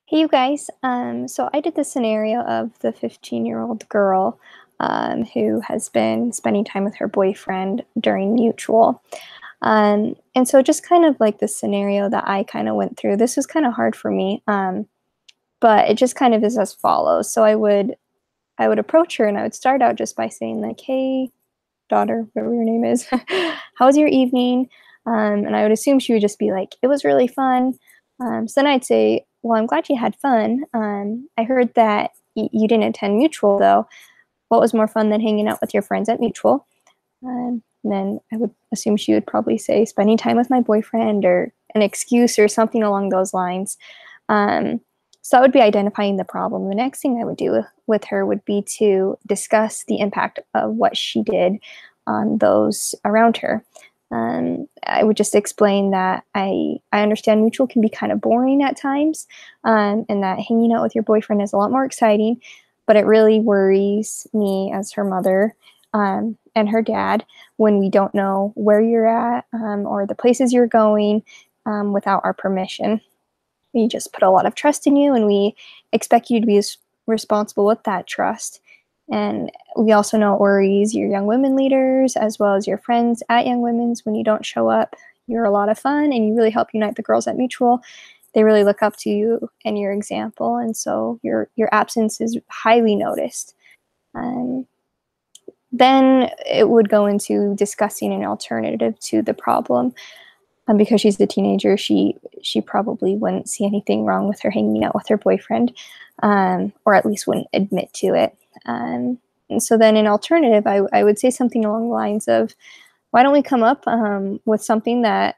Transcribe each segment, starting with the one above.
Hey, you guys. So I did the scenario of the 15-year-old girl who has been spending time with her boyfriend during mutual. And so just kind of like the scenario that I kind of went through, this was kind of hard for me, but it just kind of is as follows. So I would approach her and I would start out just by saying like, "Hey, daughter, whatever your name is, how was your evening?" And I would assume she would just be like, "It was really fun." So then I'd say, "Well, I'm glad you had fun. I heard that you didn't attend Mutual, though. What was more fun than hanging out with your friends at Mutual?" And then I would assume she would probably say, "Spending time with my boyfriend," or an excuse or something along those lines. Um, so that would be identifying the problem. The next thing I would do with her would be to discuss the impact of what she did on those around her. I would just explain that I understand mutual can be kind of boring at times, and that hanging out with your boyfriend is a lot more exciting, but it really worries me as her mother and her dad when we don't know where you're at or the places you're going without our permission. We just put a lot of trust in you, and we expect you to be as responsible with that trust. And we also know it worries your young women leaders as well as your friends at Young Women's when you don't show up. You're a lot of fun and you really help unite the girls at Mutual. They really look up to you and your example, and so your absence is highly noticed. Um, then it would go into discussing an alternative to the problem. Because she's a teenager, she probably wouldn't see anything wrong with her hanging out with her boyfriend, or at least wouldn't admit to it. And so then an alternative, I would say something along the lines of, why don't we come up with something that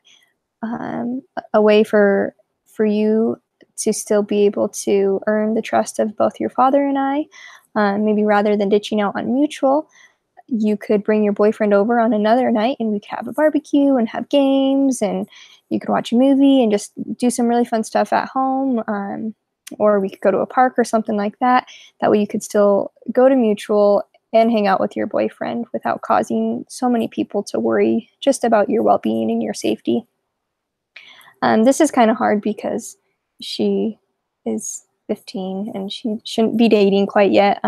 a way for you to still be able to earn the trust of both your father and I. Maybe rather than ditching out on mutual, you could bring your boyfriend over on another night and we could have a barbecue and have games, and you could watch a movie and just do some really fun stuff at home. Or we could go to a park or something like that. That way you could still go to mutual and hang out with your boyfriend without causing so many people to worry just about your well-being and your safety. This is kind of hard because she is 15 and she shouldn't be dating quite yet.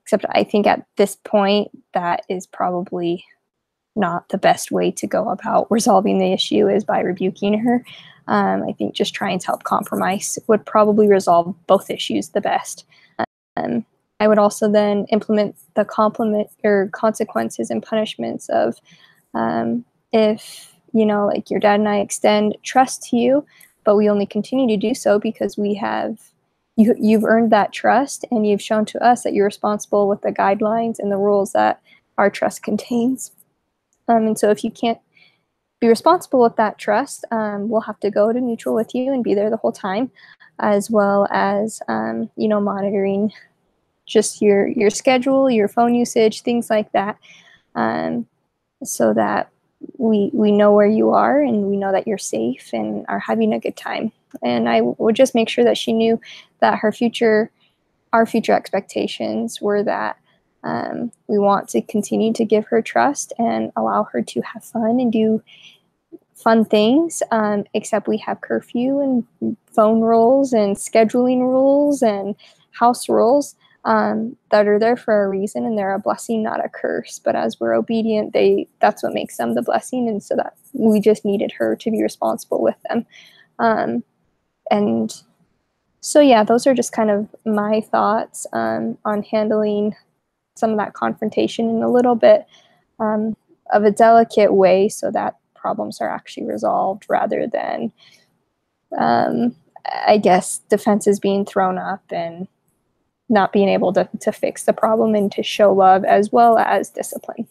Except I think at this point, that is probably not the best way to go about resolving the issue is by rebuking her. I think just trying to help compromise would probably resolve both issues the best. Um, I would also then implement the complement or consequences and punishments of if like your dad and I extend trust to you, but we only continue to do so because we have you've earned that trust and you've shown to us that you're responsible with the guidelines and the rules that our trust contains. And so if you can't be responsible with that trust, we'll have to go to mutual with you and be there the whole time, as well as monitoring just your schedule, your phone usage, things like that, so that we know where you are and we know that you're safe and are having a good time. And I would just make sure that she knew that our future expectations were that we want to continue to give her trust and allow her to have fun and do fun things, except we have curfew and phone rules and scheduling rules and house rules that are there for a reason, and they're a blessing, not a curse. But as we're obedient, that's what makes them the blessing, and so that we just needed her to be responsible with them. And so yeah, those are just kind of my thoughts on handling some of that confrontation in a little bit of a delicate way, so that problems are actually resolved rather than, I guess, defenses being thrown up and not being able to fix the problem and to show love as well as discipline.